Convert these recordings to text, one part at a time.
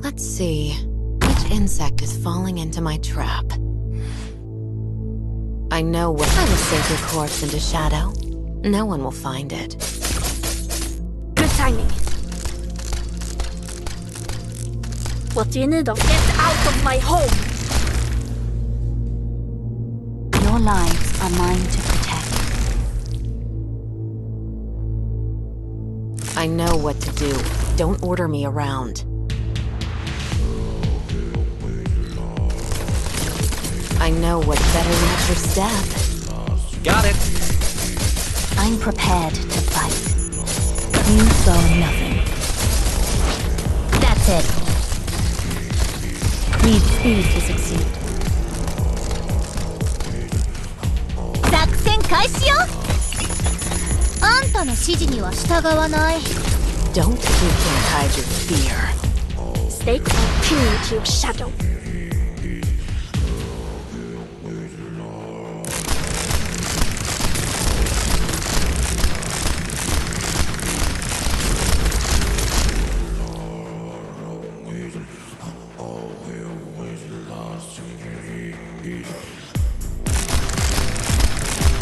Let's see. Which insect is falling into my trap? I know what I will sink your corpse into shadow. No one will find it. Good timing. What do you need of? Get out of my home! Your lives are mine to protect. I know what to do. Don't order me around. I know what better match your step. Got it. I'm prepared to fight. You saw nothing. That's it. Need speed to succeed. 作戦開始よ。あんたの指示には従わない。 Don't you can't hide your fear. Stay close to your shadow.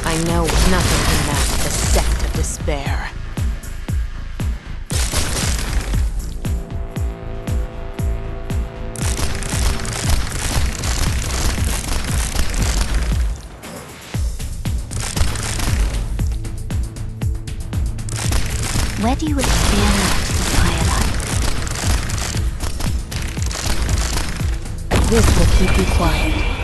I know nothing can match the sect of despair. Where do you experience the firelight? This will keep you quiet.